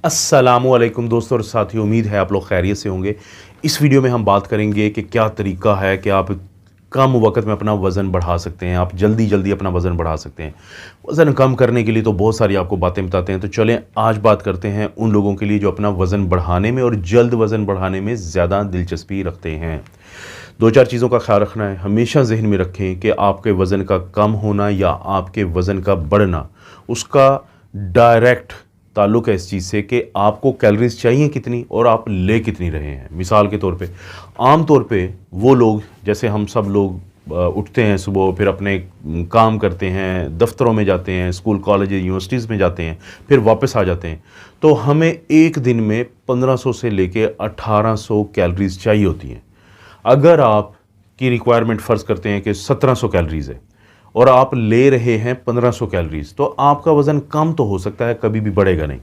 अस्सलामुअलैकुम दोस्तों और साथियों, उम्मीद है आप लोग खैरियत से होंगे। इस वीडियो में हम बात करेंगे कि क्या तरीका है कि आप कम वक्त में अपना वज़न बढ़ा सकते हैं, आप जल्दी जल्दी अपना वज़न बढ़ा सकते हैं। वज़न कम करने के लिए तो बहुत सारी आपको बातें बताते हैं, तो चलें आज बात करते हैं उन लोगों के लिए जो अपना वज़न बढ़ाने में और जल्द वज़न बढ़ाने में ज़्यादा दिलचस्पी रखते हैं। दो चार चीज़ों का ख्याल रखना है। हमेशा जहन में रखें कि आपके वज़न का कम होना या आपके वज़न का बढ़ना, उसका डायरेक्ट ताल्लुक़ है इस चीज़ से कि आपको कैलोरीज़ चाहिए कितनी और आप ले कितनी रहे हैं। मिसाल के तौर पे, आम तौर पे वो लोग, जैसे हम सब लोग उठते हैं सुबह, फिर अपने काम करते हैं, दफ्तरों में जाते हैं, स्कूल कॉलेज यूनिवर्सिटीज़ में जाते हैं, फिर वापस आ जाते हैं, तो हमें एक दिन में 1500 से लेके 1800 कैलोरीज़ चाहिए होती हैं। अगर आपकी रिक्वायरमेंट फ़र्ज़ करते हैं कि 1700 कैलोरीज़ है और आप ले रहे हैं 1500 कैलोरीज़, तो आपका वज़न कम तो हो सकता है, कभी भी बढ़ेगा नहीं।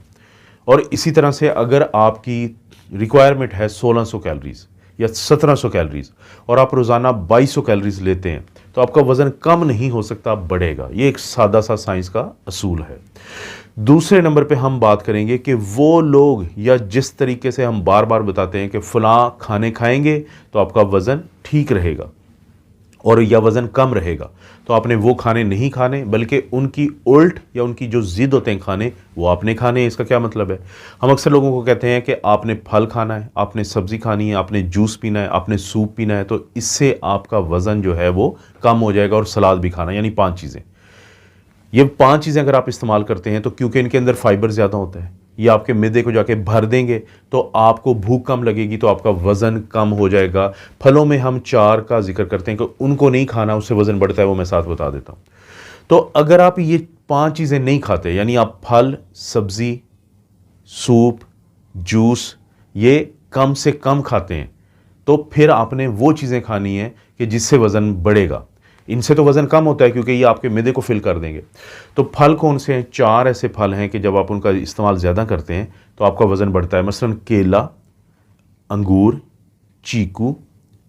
और इसी तरह से अगर आपकी रिक्वायरमेंट है 1600 कैलोरीज़ या 1700 कैलोरीज़ और आप रोज़ाना 2200 कैलोरीज़ लेते हैं, तो आपका वज़न कम नहीं हो सकता, बढ़ेगा। ये एक सादा सा साइंस का असूल है। दूसरे नंबर पे हम बात करेंगे कि वो लोग, या जिस तरीके से हम बार बार बताते हैं कि फ़लाँ खाने खाएंगे तो आपका वज़न ठीक रहेगा और या वज़न कम रहेगा, तो आपने वो खाने नहीं खाने, बल्कि उनकी उल्ट या उनकी जो ज़िद होते हैं खाने, वो आपने खाने हैं। इसका क्या मतलब है? हम अक्सर लोगों को कहते हैं कि आपने फल खाना है, आपने सब्ज़ी खानी है, आपने जूस पीना है, आपने सूप पीना है, तो इससे आपका वज़न जो है वो कम हो जाएगा, और सलाद भी खाना, यानी 5 चीज़ें। ये 5 चीज़ें अगर आप इस्तेमाल करते हैं, तो क्योंकि इनके अंदर फाइबर ज़्यादा होता है, ये आपके मैदे को जाके भर देंगे, तो आपको भूख कम लगेगी, तो आपका वज़न कम हो जाएगा। फलों में हम 4 का जिक्र करते हैं कि उनको नहीं खाना, उससे वज़न बढ़ता है, वो मैं साथ बता देता हूँ। तो अगर आप ये 5 चीज़ें नहीं खाते, यानी आप फल, सब्ज़ी, सूप, जूस ये कम से कम खाते हैं, तो फिर आपने वो चीज़ें खानी है कि जिससे वज़न बढ़ेगा। इनसे तो वज़न कम होता है क्योंकि ये आपके मैदे को फिल कर देंगे। तो फल कौन से हैं? 4 ऐसे फल हैं कि जब आप उनका इस्तेमाल ज़्यादा करते हैं तो आपका वज़न बढ़ता है। मसलन केला, अंगूर, चीकू,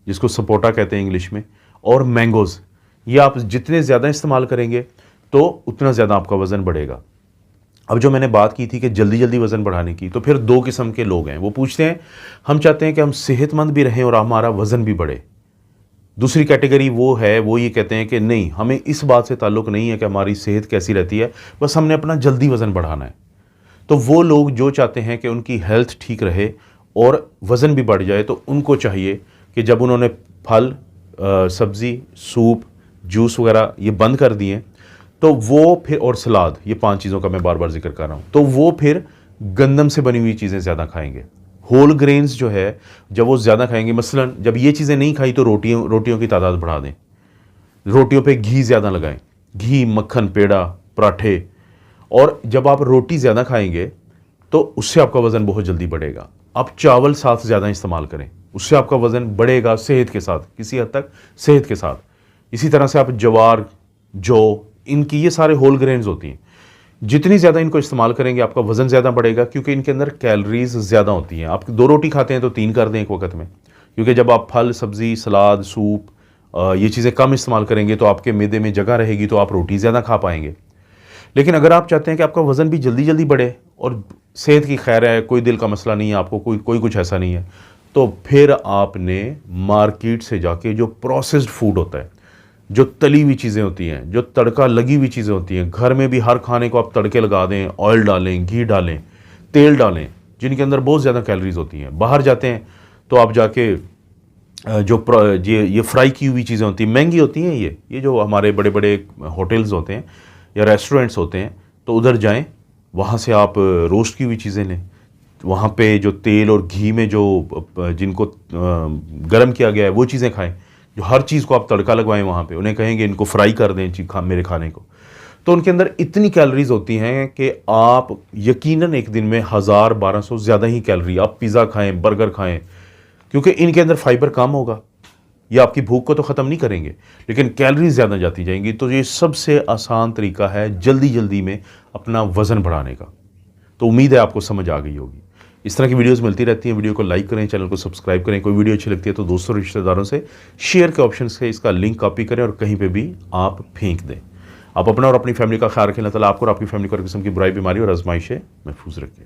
जिसको सपोटा कहते हैं इंग्लिश में, और मैंगोज़। ये आप जितने ज़्यादा इस्तेमाल करेंगे तो उतना ज़्यादा आपका वज़न बढ़ेगा। अब जो मैंने बात की थी कि जल्दी जल्दी वज़न बढ़ाने की, तो फिर 2 किस्म के लोग हैं। वो पूछते हैं, हम चाहते हैं कि हम सेहतमंद भी रहें और हमारा वज़न भी बढ़े। दूसरी कैटेगरी वो है, वो ये कहते हैं कि नहीं, हमें इस बात से ताल्लुक़ नहीं है कि हमारी सेहत कैसी रहती है, बस हमने अपना जल्दी वज़न बढ़ाना है। तो वो लोग जो चाहते हैं कि उनकी हेल्थ ठीक रहे और वज़न भी बढ़ जाए, तो उनको चाहिए कि जब उन्होंने फल, सब्ज़ी, सूप, जूस वगैरह ये बंद कर दिए, तो वो फिर, और सलाद, ये 5 चीज़ों का मैं बार बार जिक्र कर रहा हूँ, तो वो फिर गंदम से बनी हुई चीज़ें ज़्यादा खाएंगे। होल ग्रेन्स जो है, जब वो ज़्यादा खाएंगे, मसलन जब ये चीज़ें नहीं खाई तो रोटियों की तादाद बढ़ा दें, रोटियों पे घी ज़्यादा लगाएं, घी, मक्खन, पेड़ा, पराठे। और जब आप रोटी ज़्यादा खाएंगे तो उससे आपका वज़न बहुत जल्दी बढ़ेगा। आप चावल साथ ज़्यादा इस्तेमाल करें, उससे आपका वज़न बढ़ेगा सेहत के साथ, किसी हद तक सेहत के साथ। इसी तरह से आप ज्वार, जौ, इनकी, ये सारे होल ग्रेन्स होती हैं, जितनी ज़्यादा इनको इस्तेमाल करेंगे आपका वज़न ज़्यादा बढ़ेगा, क्योंकि इनके अंदर कैलोरीज़ ज़्यादा होती हैं। आप 2 रोटी खाते हैं तो 3 कर दें एक वक्त में, क्योंकि जब आप फल, सब्ज़ी, सलाद, सूप ये चीज़ें कम इस्तेमाल करेंगे तो आपके मैदे में जगह रहेगी, तो आप रोटी ज़्यादा खा पाएंगे। लेकिन अगर आप चाहते हैं कि आपका वज़न भी जल्दी जल्दी बढ़े और सेहत की खैर है, कोई दिल का मसला नहीं है आपको, कोई कुछ ऐसा नहीं है, तो फिर आपने मार्केट से जाके जो प्रोसेस्ड फूड होता है, जो तली हुई चीज़ें होती हैं, जो तड़का लगी हुई चीज़ें होती हैं, घर में भी हर खाने को आप तड़के लगा दें, ऑयल डालें, घी डालें, तेल डालें, जिनके अंदर बहुत ज़्यादा कैलोरीज़ होती हैं। बाहर जाते हैं तो आप जाके ये फ्राई की हुई चीज़ें होती हैं, महंगी होती हैं, ये जो हमारे बड़े बड़े होटल्स होते हैं या रेस्टोरेंट्स होते हैं, तो उधर जाएँ, वहाँ से आप रोस्ट की हुई चीज़ें लें। वहाँ पे जो तेल और घी में जो जिनको गर्म किया गया है वो चीज़ें खाएँ। जो हर चीज़ को आप तड़का लगवाएं वहाँ पे, उन्हें कहेंगे इनको फ्राई कर दें मेरे खाने को, तो उनके अंदर इतनी कैलोरीज़ होती हैं कि आप यकीनन एक दिन में 1000-1200 ज़्यादा ही कैलोरी। आप पिज़्ज़ा खाएं, बर्गर खाएं, क्योंकि इनके अंदर फाइबर कम होगा। ये आपकी भूख को तो ख़त्म नहीं करेंगे, लेकिन कैलोरीज ज़्यादा जाती जाएंगी। तो ये सबसे आसान तरीका है जल्दी जल्दी में अपना वज़न बढ़ाने का। तो उम्मीद है आपको समझ आ गई होगी। इस तरह की वीडियोस मिलती रहती हैं। वीडियो को लाइक करें, चैनल को सब्सक्राइब करें। कोई वीडियो अच्छी लगती है तो दोस्तों रिश्तेदारों से शेयर के ऑप्शन से इसका लिंक कॉपी करें और कहीं पे भी आप फेंक दें। आप अपना और अपनी फैमिली का ख्याल रखें। अल्लाह ताला आपको और आपकी फैमिली को हर किस्म की बुराई, बीमारी और आजमाइश से महफूज रखें।